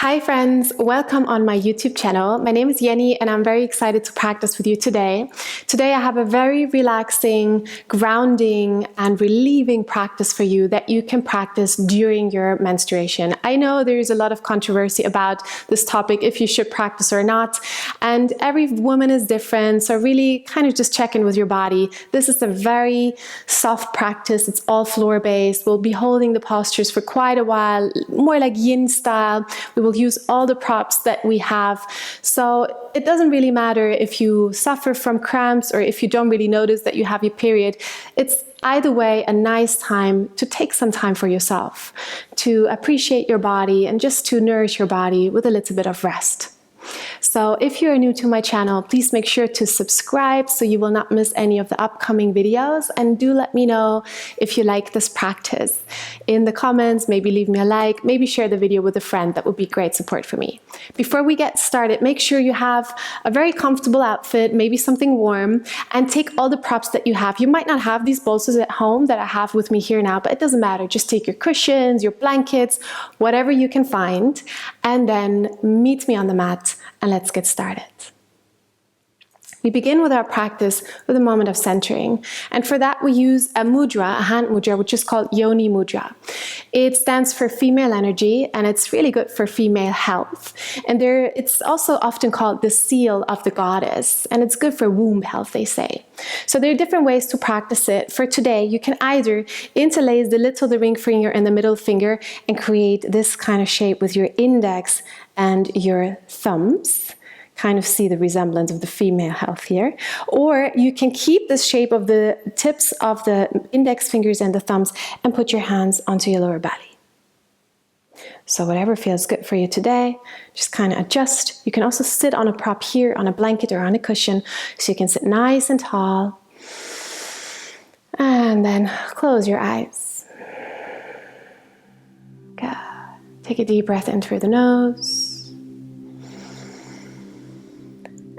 Hi friends, welcome on my YouTube channel. My name is Jenny and I'm very excited to practice with you today. Today I have a very relaxing, grounding and relieving practice for you that you can practice during your menstruation. I know there's a lot of controversy about this topic, if you should practice or not, and every woman is different, so really kind of just check in with your body. This is a very soft practice, it's all floor based. We'll be holding the postures for quite a while, more like yin style. We will use all the props that we have. So it doesn't really matter if you suffer from cramps or if you don't really notice that you have your period. It's either way a nice time to take some time for yourself, to appreciate your body and just to nourish your body with a little bit of rest. So if you're new to my channel, please make sure to subscribe so you will not miss any of the upcoming videos, and do let me know if you like this practice. In the comments, maybe leave me a like, maybe share the video with a friend. That would be great support for me. Before we get started, make sure you have a very comfortable outfit, maybe something warm, and take all the props that you have. You might not have these bolsters at home that I have with me here now, but it doesn't matter. Just take your cushions, your blankets, whatever you can find, and then meet me on the mat and let's get started. We begin with our practice with a moment of centering. And for that, we use a mudra, a hand mudra, which is called Yoni mudra. It stands for female energy, and it's really good for female health. And it's also often called the seal of the goddess, and it's good for womb health, they say. So there are different ways to practice it. For today, you can either interlace the ring finger and the middle finger and create this kind of shape with your index and your thumbs. Kind of see the resemblance of the female health here. Or you can keep this shape of the tips of the index fingers and the thumbs and put your hands onto your lower belly. So whatever feels good for you today, just kind of adjust. You can also sit on a prop here, on a blanket or on a cushion, so you can sit nice and tall. And then close your eyes. Good. Take a deep breath in through the nose.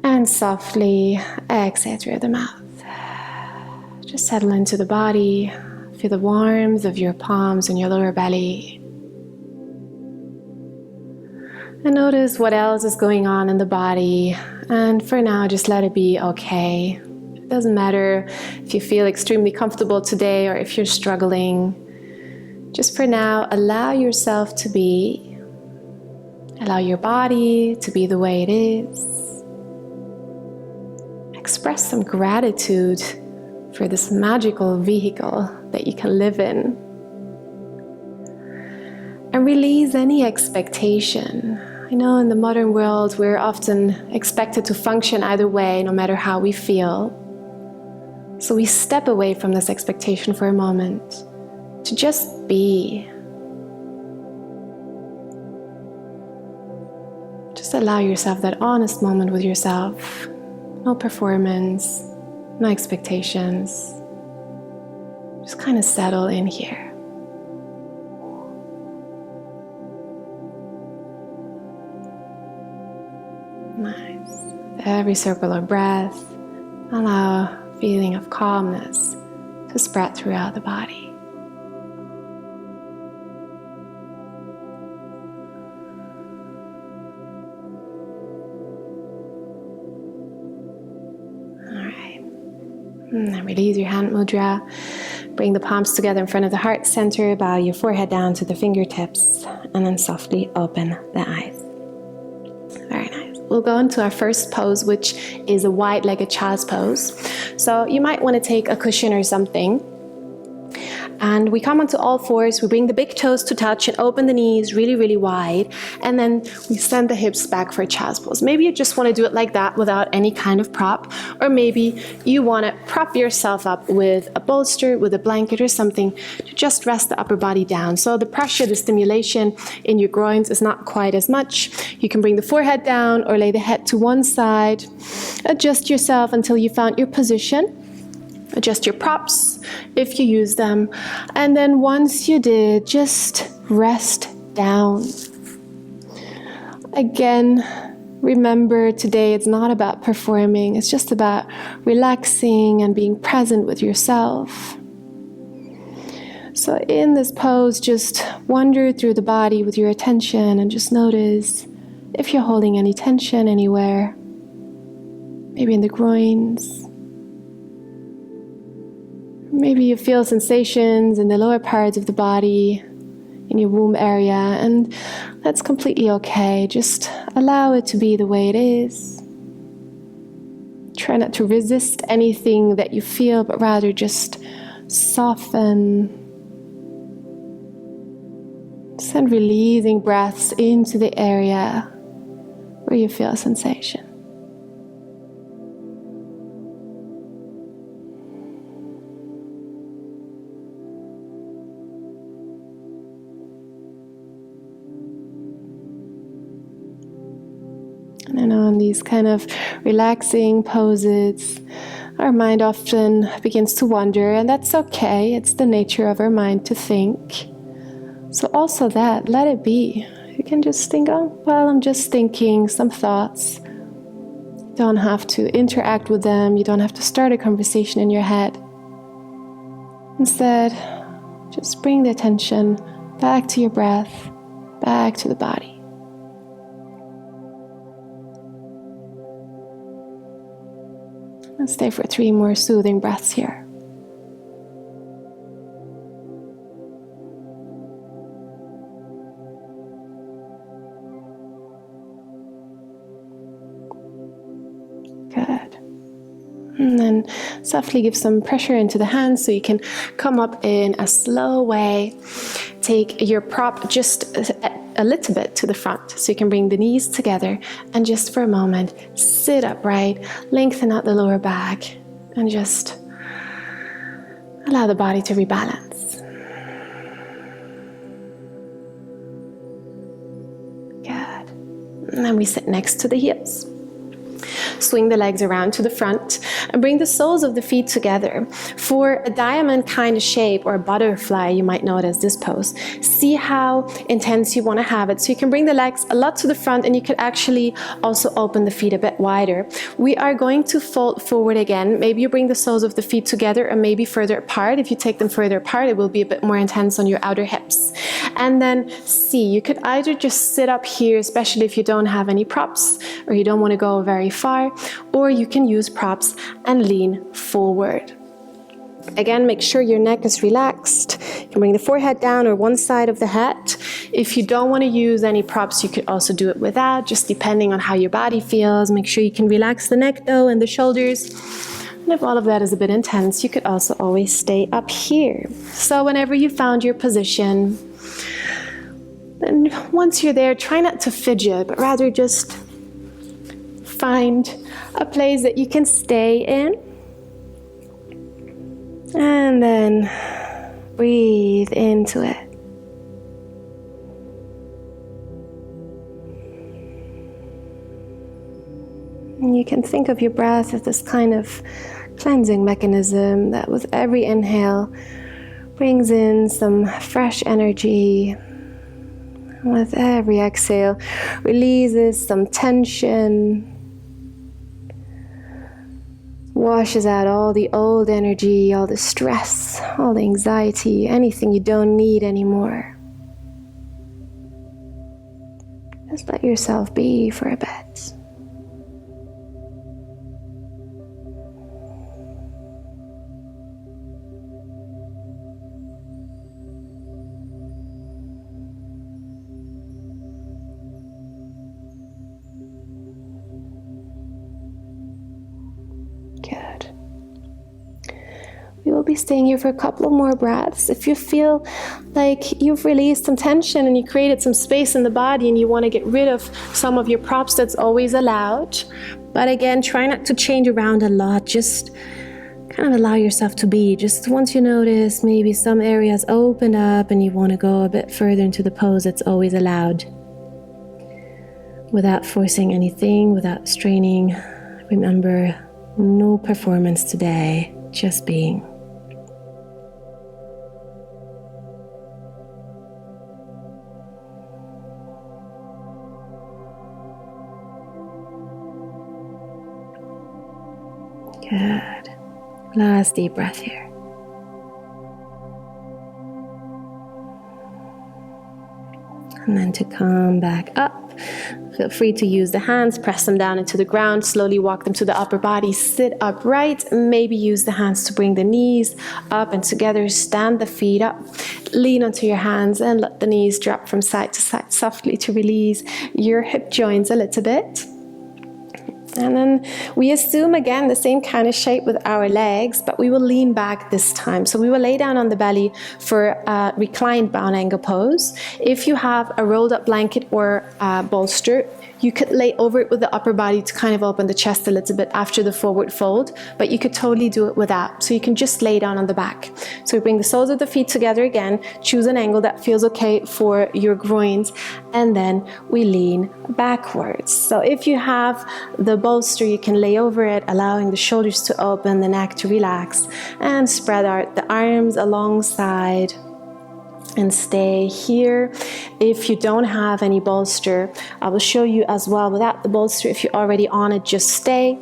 And softly exhale through the mouth. Just settle into the body. Feel the warmth of your palms and your lower belly. And notice what else is going on in the body. And for now, just let it be okay. It doesn't matter if you feel extremely comfortable today or if you're struggling. Just for now, allow yourself to be. Allow your body to be the way it is. Express some gratitude for this magical vehicle that you can live in. And release any expectation. I know in the modern world we're often expected to function either way, no matter how we feel. So we step away from this expectation for a moment to just be. Just allow yourself that honest moment with yourself. No performance, no expectations. Just kind of settle in here. Nice. With every circle of breath, allow a feeling of calmness to spread throughout the body. And release your hand mudra. Bring the palms together in front of the heart center. Bow your forehead down to the fingertips. And then softly open the eyes. Very nice. We'll go into our first pose, which is a wide-legged child's pose. So you might want to take a cushion or something. And we come onto all fours, we bring the big toes to touch and open the knees really, really wide. And then we send the hips back for a child's pose. Maybe you just want to do it like that without any kind of prop. Or maybe you want to prop yourself up with a bolster, with a blanket or something to just rest the upper body down. So the pressure, the stimulation in your groins is not quite as much. You can bring the forehead down or lay the head to one side. Adjust yourself until you found your position. Adjust your props if you use them. And then once you did, just rest down. Again, remember today it's not about performing, it's just about relaxing and being present with yourself. So So in this pose, just wander through the body with your attention and just notice if you're holding any tension anywhere, maybe in the groins. Maybe you feel sensations in the lower parts of the body, in your womb area, and that's completely okay. Just allow it to be the way it is. Try not to resist anything that you feel, but rather just soften. Send releasing breaths into the area where you feel sensation. And on these kind of relaxing poses, our mind often begins to wander, and that's okay. It's the nature of our mind to think. So also that, let it be. You can just think, oh, well, I'm just thinking some thoughts. You don't have to interact with them. You don't have to start a conversation in your head. Instead, just bring the attention back to your breath, back to the body. And stay for 3 more soothing breaths here. Good. And then softly give some pressure into the hands so you can come up in a slow way. Take your prop just a little bit to the front so you can bring the knees together and just for a moment sit upright, lengthen out the lower back and just allow the body to rebalance. Good. And then we sit next to the heels. Swing the legs around to the front and bring the soles of the feet together. For a diamond kind of shape or a butterfly, you might know it as this pose. See how intense you want to have it. So you can bring the legs a lot to the front and you could actually also open the feet a bit wider. We are going to fold forward again. Maybe you bring the soles of the feet together and maybe further apart. If you take them further apart, it will be a bit more intense on your outer hips. And then see, you could either just sit up here, especially if you don't have any props or you don't want to go very far, or you can use props and lean forward. Again, make sure your neck is relaxed. You can bring the forehead down or one side of the head. If you don't want to use any props, you could also do it without, just depending on how your body feels. Make sure you can relax the neck though and the shoulders. And if all of that is a bit intense, you could also always stay up here. So whenever you found your position, and once you're there, try not to fidget, but rather just find a place that you can stay in. And then breathe into it. And you can think of your breath as this kind of cleansing mechanism that with every inhale brings in some fresh energy. With every exhale, releases some tension, washes out all the old energy, all the stress, all the anxiety, anything you don't need anymore. Just let yourself be for a bit. Good. We will be staying here for a couple of more breaths. If you feel like you've released some tension and you created some space in the body and you want to get rid of some of your props, that's always allowed. But again, try not to change around a lot. Just kind of allow yourself to be. Just once you notice maybe some areas open up and you want to go a bit further into the pose, it's always allowed. Without forcing anything, without straining. Remember, no performance today, just being. Good. Last deep breath here. And then to come back up. Feel free to use the hands, press them down into the ground, slowly walk them to the upper body, sit upright, maybe use the hands to bring the knees up and together, stand the feet up, lean onto your hands and let the knees drop from side to side softly to release your hip joints a little bit. And then we assume again the same kind of shape with our legs, but we will lean back this time. So we will lay down on the belly for a reclined bow angle pose. If you have a rolled up blanket or a bolster, you could lay over it with the upper body to kind of open the chest a little bit after the forward fold, but you could totally do it without. So you can just lay down on the back. So we bring the soles of the feet together again, choose an angle that feels okay for your groins, and then we lean backwards. So if you have the bolster, you can lay over it, allowing the shoulders to open, the neck to relax, and spread out the arms alongside. And stay here. If you don't have any bolster, I will show you as well without the bolster. If you're already on it, just stay.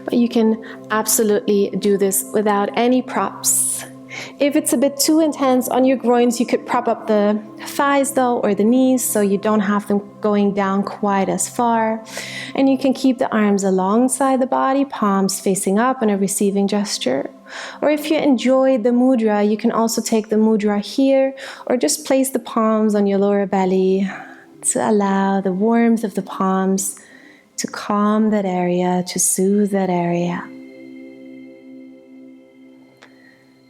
But you can absolutely do this without any props. If it's a bit too intense on your groins, you could prop up the thighs though, or the knees, so you don't have them going down quite as far. And you can keep the arms alongside the body, palms facing up in a receiving gesture. Or if you enjoy the mudra, you can also take the mudra here, or just place the palms on your lower belly to allow the warmth of the palms to calm that area, to soothe that area.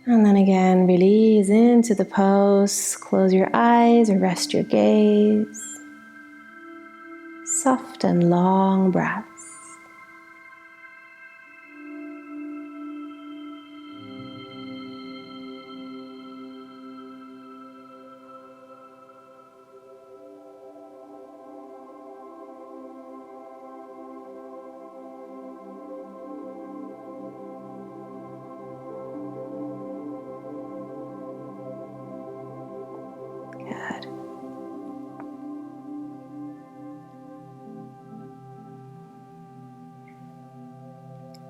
And then again, release into the pose. Close your eyes or rest your gaze. Soft and long breaths. Good.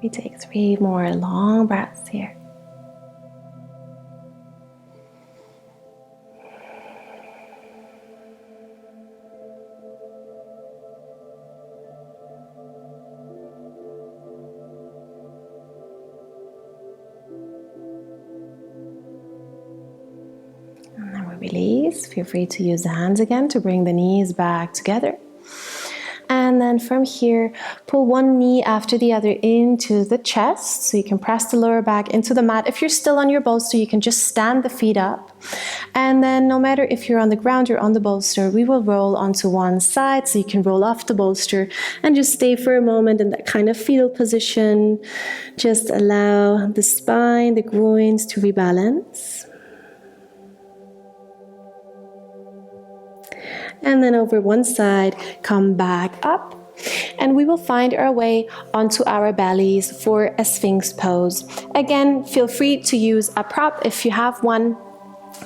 We take 3 more long breaths here. And then we release. Feel free to use the hands again to bring the knees back together. And then from here, pull one knee after the other into the chest. So you can press the lower back into the mat. If you're still on your bolster, you can just stand the feet up. And then no matter if you're on the ground or on the bolster, we will roll onto one side. So you can roll off the bolster and just stay for a moment in that kind of fetal position. Just allow the spine, the groins to rebalance. And then over one side, come back up. And we will find our way onto our bellies for a Sphinx pose. Again, feel free to use a prop if you have one.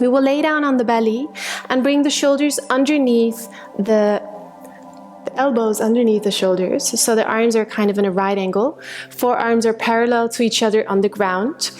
We will lay down on the belly and bring the shoulders underneath the elbows underneath the shoulders, so the arms are kind of in a right angle. Forearms are parallel to each other on the ground.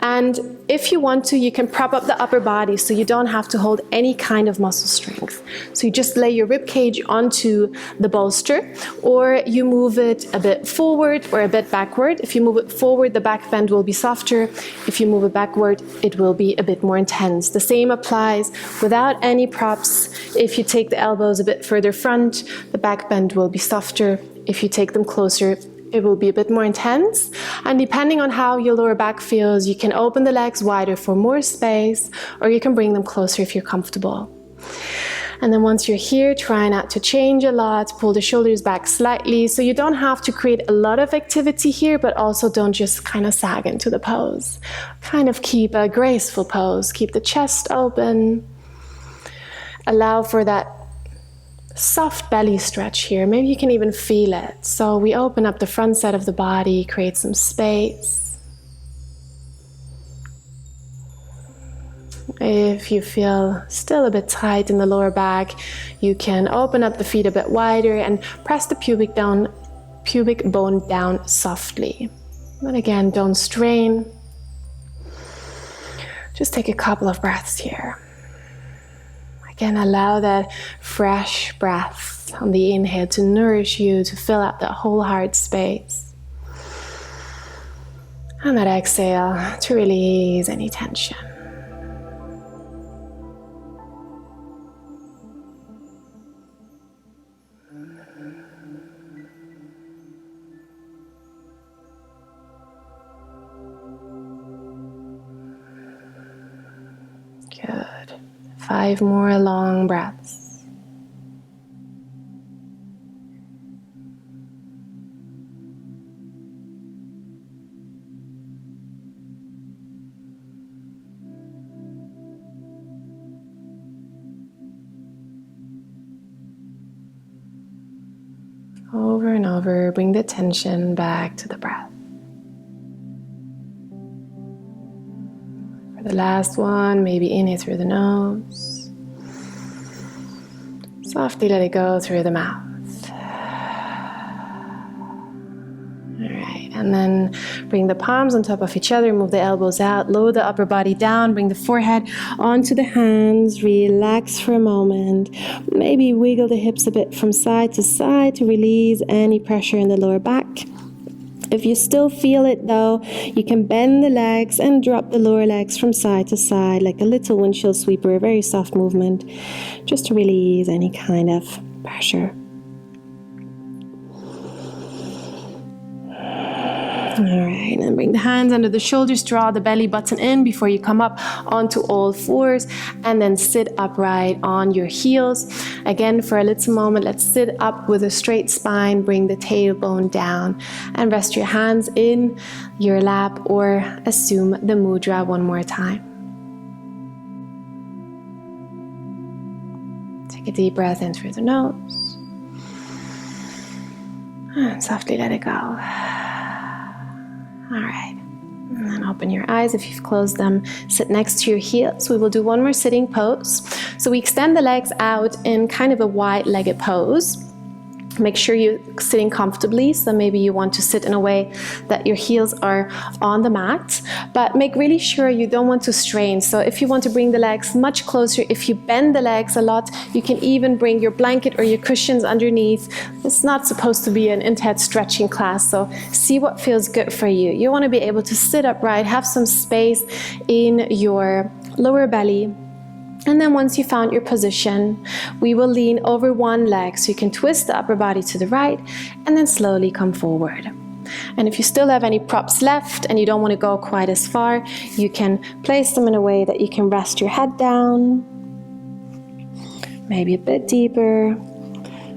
And if you want to, you can prop up the upper body so you don't have to hold any kind of muscle strength. So you just lay your rib cage onto the bolster, or you move it a bit forward or a bit backward. If you move it forward, the back bend will be softer. If you move it backward, it will be a bit more intense. The same applies without any props. If you take the elbows a bit further front, the back bend will be softer. If you take them closer, it will be a bit more intense. And depending on how your lower back feels, you can open the legs wider for more space, or you can bring them closer if you're comfortable. And then once you're here, try not to change a lot. Pull the shoulders back slightly, so you don't have to create a lot of activity here, but also don't just kind of sag into the pose. Kind of keep a graceful pose. Keep the chest open. Allow for that soft belly stretch here. Maybe you can even feel it. So we open up the front side of the body, create some space. If you feel still a bit tight in the lower back, you can open up the feet a bit wider and press the pubic bone down softly. But again, don't strain. Just take a couple of breaths here. Again, allow that fresh breath on the inhale to nourish you, to fill out that whole heart space. And that exhale to release any tension. Good. 5 more long breaths. Over and over, bring the attention back to the breath. For the last one, maybe inhale through the nose. Softly let it go through the mouth. Alright, and then bring the palms on top of each other, move the elbows out, lower the upper body down, bring the forehead onto the hands, relax for a moment. Maybe wiggle the hips a bit from side to side to release any pressure in the lower back. If you still feel it though, you can bend the legs and drop the lower legs from side to side like a little windshield sweeper, a very soft movement, just to release any kind of pressure. Alright, and bring the hands under the shoulders, draw the belly button in before you come up onto all fours, and then sit upright on your heels. Again, for a little moment, let's sit up with a straight spine, bring the tailbone down, and rest your hands in your lap or assume the mudra one more time. Take a deep breath in through the nose, and softly let it go. All right, and then open your eyes. If you've closed them, sit next to your heels. We will do one more sitting pose. So we extend the legs out in kind of a wide-legged pose. Make sure you're sitting comfortably, so maybe you want to sit in a way that your heels are on the mat, but make really sure you don't want to strain. So if you want to bring the legs much closer, if you bend the legs a lot, you can even bring your blanket or your cushions underneath. It's not supposed to be an intense stretching class, so see what feels good for you. You want to be able to sit upright, have some space in your lower belly. And then once you found your position, we will lean over one leg so you can twist the upper body to the right and then slowly come forward. And if you still have any props left and you don't want to go quite as far, you can place them in a way that you can rest your head down, maybe a bit deeper,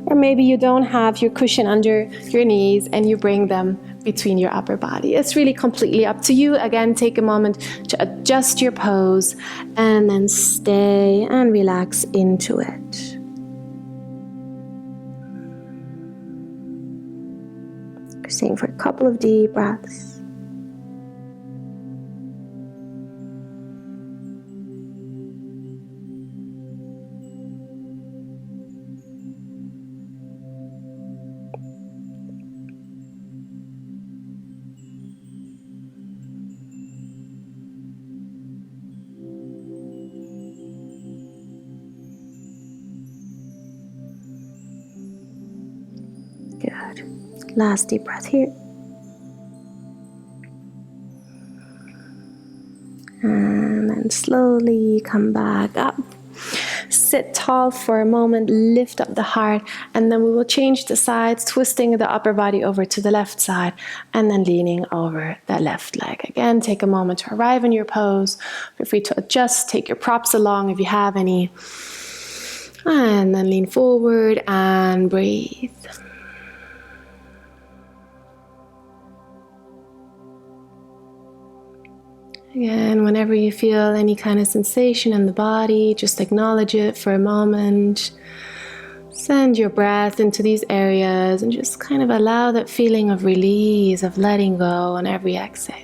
or maybe you don't have your cushion under your knees and you bring them between your upper body. It's really completely up to you. Again, take a moment to adjust your pose and then stay and relax into it. Staying for a couple of deep breaths. Good. Last deep breath here. And then slowly come back up. Sit tall for a moment, lift up the heart, and then we will change the sides, twisting the upper body over to the left side, and then leaning over the left leg. Again, take a moment to arrive in your pose. Feel free to adjust, take your props along if you have any. And then lean forward and breathe. Again, whenever you feel any kind of sensation in the body, just acknowledge it for a moment. Send your breath into these areas and just kind of allow that feeling of release, of letting go on every exhale.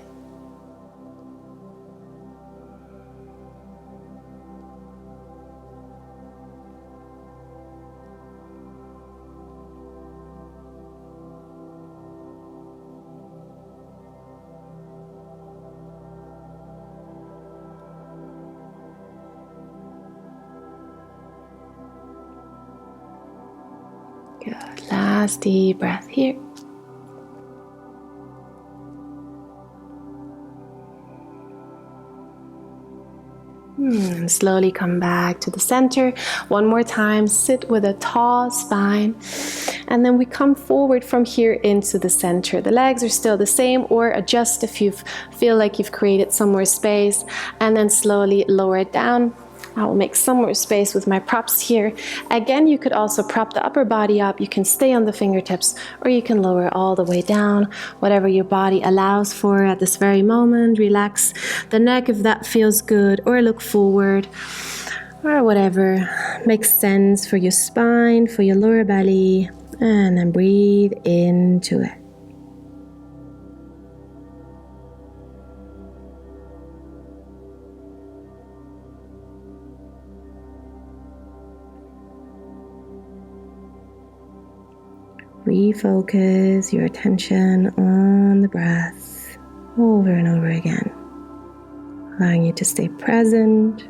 Good. Last deep breath here. And slowly come back to the center. One more time, sit with a tall spine. And then we come forward from here into the center. The legs are still the same, or adjust if you feel like you've created some more space. And then slowly lower it down. I will make some more space with my props here. Again, you could also prop the upper body up. You can stay on the fingertips, or you can lower all the way down, whatever your body allows for at this very moment. Relax the neck if that feels good, or look forward, or whatever makes sense for your spine, for your lower belly. And then breathe into it. Refocus your attention on the breath over and over again, allowing you to stay present,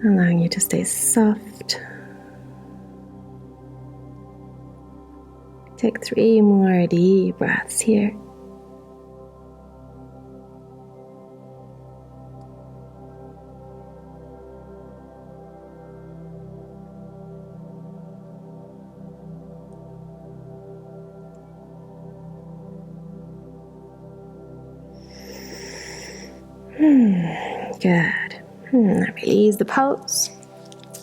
allowing you to stay soft. Take 3 more deep breaths here. Good. Release the pose.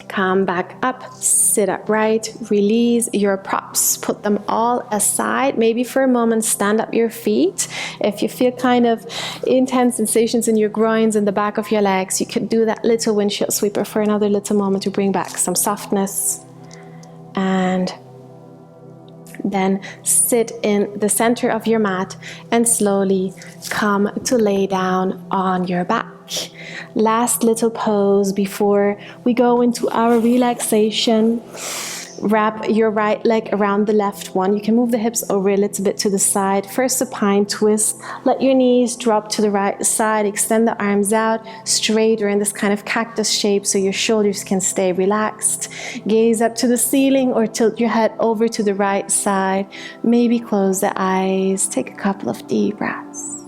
Come back up, sit upright, release your props, put them all aside. Maybe for a moment, stand up your feet. If you feel kind of intense sensations in your groins and the back of your legs, you could do that little windshield sweeper for another little moment to bring back some softness. And then sit in the center of your mat and slowly come to lay down on your back. Last little pose before we go into our relaxation. Wrap your right leg around the left one. You can move the hips over a little bit to the side. First supine twist. Let your knees drop to the right side. Extend the arms out straight or in this kind of cactus shape so your shoulders can stay relaxed. Gaze up to the ceiling or tilt your head over to the right side. Maybe close the eyes. Take a couple of deep breaths.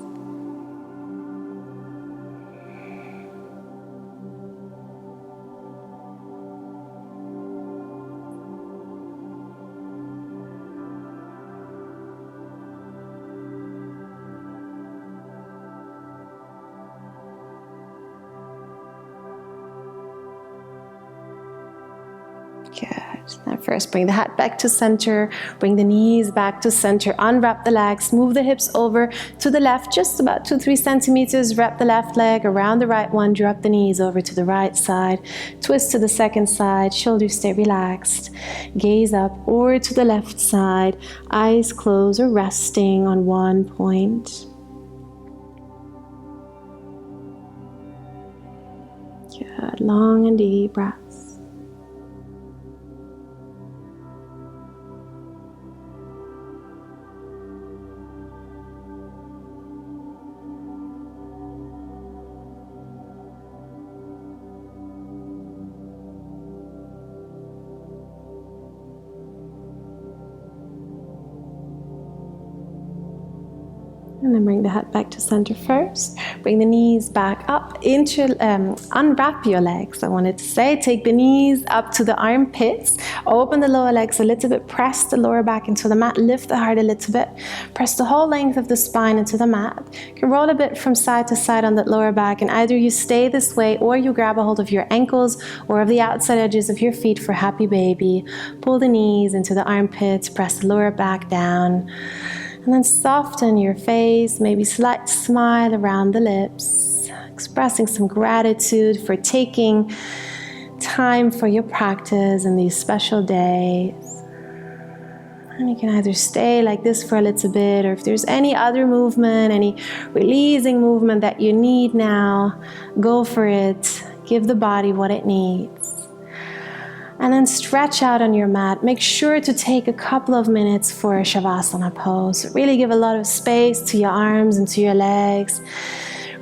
Good. Now first bring the head back to center, bring the knees back to center, unwrap the legs, move the hips over to the left, just about 2-3 centimeters, wrap the left leg around the right one, drop the knees over to the right side, twist to the second side, shoulders stay relaxed, gaze up or to the left side, eyes closed or resting on one point. Good, long and deep breaths. And then bring the head back to center first. Bring the knees back up into, unwrap your legs, I wanted to say. Take the knees up to the armpits. Open the lower legs a little bit. Press the lower back into the mat. Lift the heart a little bit. Press the whole length of the spine into the mat. You can roll a bit from side to side on that lower back. And either you stay this way or you grab a hold of your ankles or of the outside edges of your feet for happy baby. Pull the knees into the armpits. Press the lower back down. And then soften your face, maybe slight smile around the lips, expressing some gratitude for taking time for your practice in these special days. And you can either stay like this for a little bit, or if there's any other movement, any releasing movement that you need now, go for it. Give the body what it needs. And then stretch out on your mat. Make sure to take a couple of minutes for a Shavasana pose. Really give a lot of space to your arms and to your legs.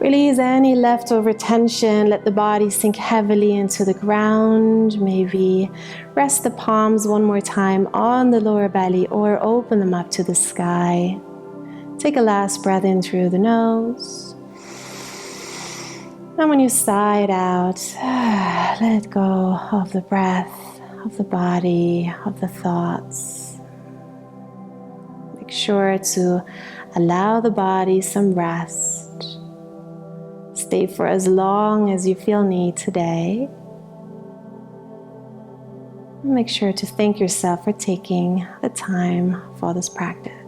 Release any leftover tension. Let the body sink heavily into the ground. Maybe rest the palms one more time on the lower belly or open them up to the sky. Take a last breath in through the nose. And when you sigh it out, let go of the breath, of the body, of the thoughts. Make sure to allow the body some rest. Stay for as long as you feel need today. Make sure to thank yourself for taking the time for this practice.